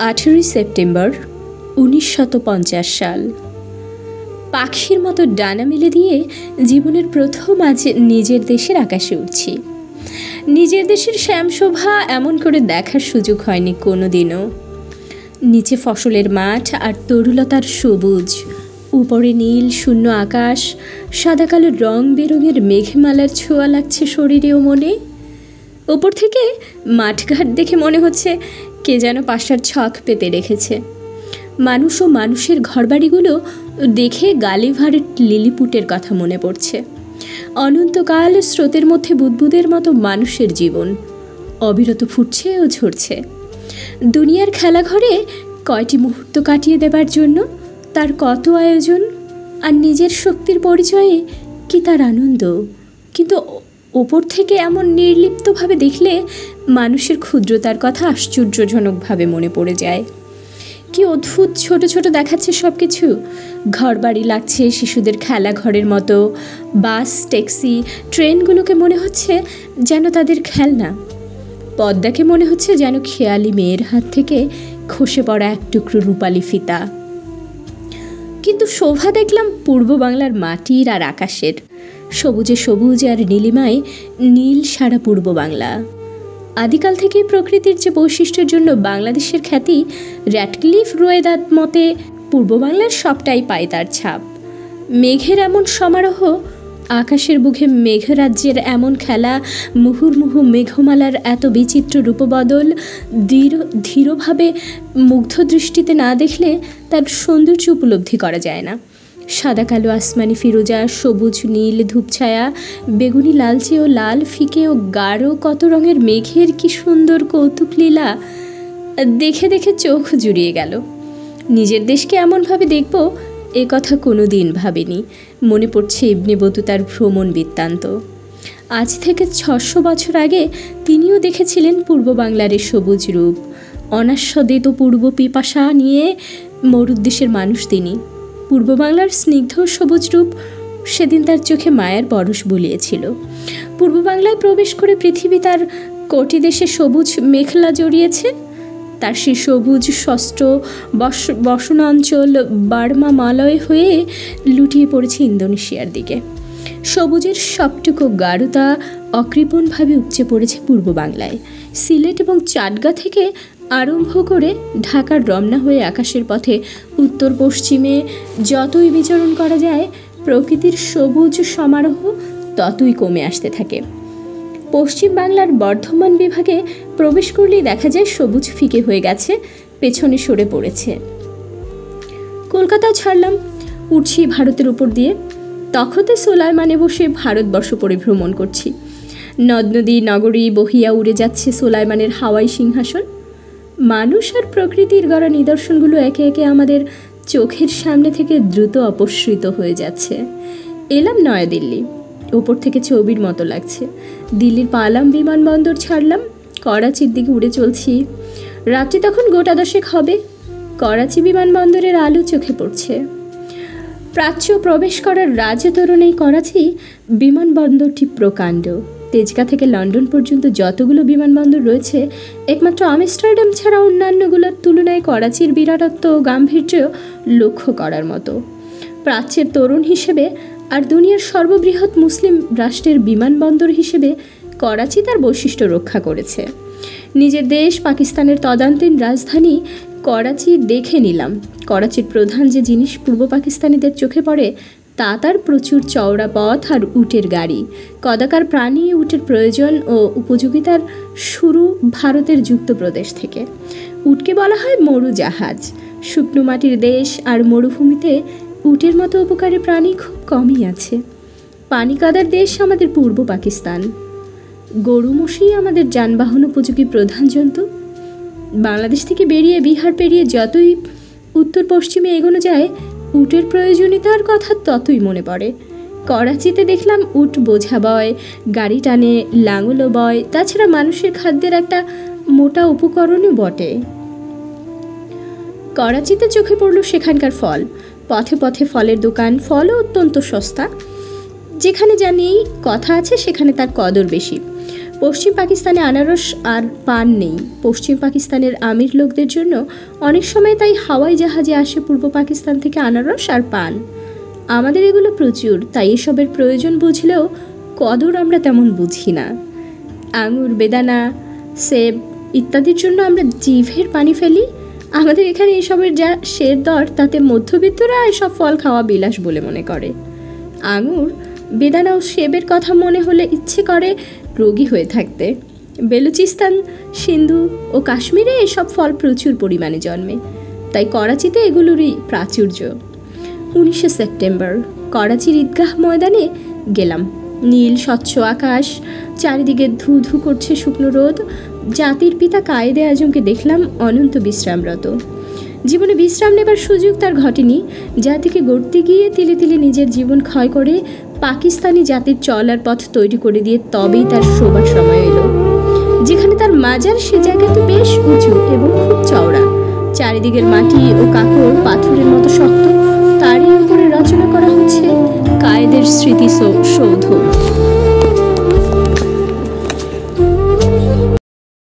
18 September 1950 সাল। পাখির মতো ডানা মেলে দিয়ে জীবনের প্রথম আজ নিজের দেশের আকাশে উঠছি। নিজের দেশের শ্যামশোভা এমন করে দেখার সুযোগ হয়নি কোনো দিনও। নিচে ফসলের মাঠ আর তরুলতার সবুজ, উপরে নীল শূন্য আকাশ, সাদা কালো রং বেরঙের মেঘমালার ছোঁয়া লাগছে শরীরে ও মনে। ওপর থেকে মাঠঘাট দেখে মনে হচ্ছে কে যেন পাশার ছক পেতে রেখেছে। মানুষ ও মানুষের ঘরবাড়িগুলো দেখে গালিভারের লিলিপুটের কথা মনে পড়ছে। অনন্তকাল স্রোতের মধ্যে বুদবুদের মতো মানুষের জীবন অবিরত ফুটছে ও ঝরছে। দুনিয়ার খেলাঘরে কয়টি মুহূর্ত কাটিয়ে দেবার জন্য তার কত আয়োজন, আর নিজের শক্তির পরিচয়ে কি তার আনন্দ। কিন্তু ওপর থেকে এমন নির্লিপ্তভাবে দেখলে মানুষের ক্ষুদ্রতার কথা আশ্চর্যজনকভাবে মনে পড়ে যায়। কি অদ্ভুত ছোট ছোট দেখাচ্ছে সব কিছু। ঘর বাড়ি লাগছে শিশুদের খেলাঘরের মতো। বাস, ট্যাক্সি, ট্রেনগুলোকে মনে হচ্ছে যেন তাদের খেলনা। পদ্মাকে মনে হচ্ছে যেন খেয়ালি মেয়ের হাত থেকে খসে পড়া এক টুকরো রূপালি ফিতা। কিন্তু শোভা দেখলাম পূর্ব বাংলার মাটির আর আকাশের। সবুজে সবুজ আর নীলিমায় নীল সারা পূর্ব বাংলা। আদিকাল থেকেই প্রকৃতির যে বৈশিষ্ট্যের জন্য বাংলাদেশের খ্যাতি, র্যাডক্লিফ রোয়েদাদ মতে পূর্ব বাংলার সবটাই পায় তার ছাপ। মেঘের এমন সমারোহ, আকাশের বুকে মেঘরাজ্যের এমন খেলা, মুহুর্মুহু মেঘমালার এত বিচিত্র রূপবদল ধীরভাবে মুগ্ধ দৃষ্টিতে না দেখলে তার সৌন্দর্য উপলব্ধি করা যায় না। সাদা কালো আসমানি ফিরোজা, সবুজ নীল ধূপছায়া, বেগুনি লালচে ও লাল ফিকে ও গাঢ় কত রঙের মেঘের কি সুন্দর কৌতুক লীলা! দেখে দেখে চোখ জুড়িয়ে গেল। নিজের দেশকে এমনভাবে দেখব এ কথা কোনো দিন ভাবিনি। মনে পড়ছে ইবনে বতুতার ভ্রমণ বৃত্তান্ত। আজ থেকে 600 বছর আগে তিনিও দেখেছিলেন পূর্ব বাংলার এ সবুজ রূপ। অনাস্বাদিত পূর্ব পিপাসা নিয়ে মরুদ্দেশের মানুষ তিনি। পূর্ব বাংলার স্নিগ্ধ সবুজ রূপ সেদিন তার চোখে মায়ের পরশ বুলিয়েছিল। পূর্ব বাংলায় প্রবেশ করে পৃথিবী তার কোটি দেশে সবুজ মেখলা জড়িয়েছে। তার সেই সবুজ ষষ্ঠ বসনাঞ্চল বার্মা মালয় হয়ে লুটিয়ে পড়েছে ইন্দোনেশিয়ার দিকে। সবুজের সবটুকু গাঢ়তা অকৃপণভাবে উপচে পড়েছে পূর্ব বাংলায়। সিলেট এবং চাটগা থেকে আরম্ভ করে ঢাকার রমনা হয়ে আকাশের পথে উত্তর পশ্চিমে যতই বিচরণ করা যায়, প্রকৃতির সবুজ সমারোহ ততই কমে আসতে থাকে। পশ্চিম বাংলার বর্ধমান বিভাগে প্রবেশ করলেই দেখা যায় সবুজ ফিকে হয়ে গেছে, পেছনে সরে পড়েছে। কলকাতা ছাড়লাম, উঠছি ভারতের উপর দিয়ে। তখতে সোলাইমানে বসে ভারতবর্ষ পরিভ্রমণ করছি। নদ নদী নগরী বহিয়া উড়ে যাচ্ছে সোলাইমানের হাওয়াই সিংহাসন। মানুষ আর প্রকৃতির গড়া নিদর্শনগুলো একে একে আমাদের চোখের সামনে থেকে দ্রুত অপসৃত হয়ে যাচ্ছে। এলাম নয়াদিল্লি। ওপর থেকে ছবির মতো লাগছে। দিল্লির পালাম বিমানবন্দর ছাড়লাম, করাচির দিকে উড়ে চলছি। রাত্রি তখন 10:30 হবে। করাচি বিমানবন্দরের আলো চোখে পড়ছে। প্রাচ্য প্রবেশ করার রাজতরণেই করাচি বিমানবন্দরটি প্রকাণ্ড। তেজগা থেকে লন্ডন পর্যন্ত যতগুলো বিমানবন্দর রয়েছে, একমাত্র আমস্টারডাম ছাড়া অন্যান্যগুলোর তুলনায় করাচির বিরাটত্ব ও গাম্ভীর্য লক্ষ্য করার মতো। প্রাচ্যের তরুণ হিসেবে আর দুনিয়ার সর্ববৃহৎ মুসলিম রাষ্ট্রের বিমানবন্দর হিসেবে করাচি তার বৈশিষ্ট্য রক্ষা করেছে। নিজের দেশ পাকিস্তানের তদানীন্তন রাজধানী করাচি দেখে নিলাম। করাচির প্রধান যে জিনিস পূর্ব পাকিস্তানিদের চোখে পড়ে তা তার প্রচুর চওড়া পথ আর উটের গাড়ি। কদাকার প্রাণী উটের প্রয়োজন ও উপযোগিতার শুরু ভারতের যুক্তপ্রদেশ থেকে। উটকে বলা হয় মরু জাহাজ। শুকনো মাটির দেশ আর মরুভূমিতে উটের মতো উপকারী প্রাণী খুব কমই আছে। পানি কাদার দেশ আমাদের পূর্ব পাকিস্তান। গরু মশি আমাদের যানবাহন উপযোগী প্রধান জন্তু। বাংলাদেশ থেকে বেরিয়ে বিহার পেরিয়ে যতই উত্তর পশ্চিমে এগোনো যায়, উটের প্রয়োজনীয়তার কথা ততই মনে পড়ে। করাচিতে দেখলাম উট বোঝা বয়, গাড়ি টানে, লাঙলও বয়। তাছাড়া মানুষের খাদ্যের একটা মোটা উপকরণও বটে। করাচিতে চোখে পড়ল সেখানকার ফল। পথে পথে ফলের দোকান। ফলও অত্যন্ত সস্তা। যেখানে জানি কথা আছে সেখানে তার কদর বেশি। পশ্চিম পাকিস্তানে আনারস আর পান নেই। পশ্চিম পাকিস্তানের আমির লোকদের জন্য অনেক সময় তাই হাওয়াই জাহাজে আসে পূর্ব পাকিস্তান থেকে আনারস আর পান। আমাদের এগুলো প্রচুর, তাই এসবের প্রয়োজন বুঝলেও কদর আমরা তেমন বুঝি না। আঙুর, বেদানা, সেব ইত্যাদির জন্য আমরা জিভের পানি ফেলি। আমাদের এখানে এসবের যা শের দর, তাতে মধ্যবিত্তরা এসব ফল খাওয়া বিলাস বলে মনে করে। আঙুর, বেদানা ও সেবের কথা মনে হলে ইচ্ছে করে রোগী হয়ে থাকতে। বেলুচিস্তান, সিন্ধু ও কাশ্মীরে এসব ফল প্রচুর পরিমাণে জন্মে, তাই করাচিতে এগুলোরই প্রাচুর্য। 19শে সেপ্টেম্বর করাচির ঈদগাহ ময়দানে গেলাম। নীল স্বচ্ছ আকাশ, চারিদিকে ধু ধু করছে শুকনো রোদ। জাতির পিতা কায়েদে আজমকে দেখলাম অনন্ত বিশ্রামরত। জীবনে বিশ্রাম নেবার সুযোগ তার ঘটেনি। জাতিকে গড়তে গিয়ে তিলে তিলে নিজের জীবন ক্ষয় করে পাকিস্তানি জাতির চলার পথ তৈরি করে দিয়ে তবেই তার শোবার সময় এলো। যেখানে তার মাজার, সে জায়গাটি বেশ উঁচু এবং খুব চওড়া। চারিদিকের মাটি ও কাকড় পাথরের মতো শক্ত। তারই উপরে রচনা করা হচ্ছে কায়েদের স্মৃতিসৌধ।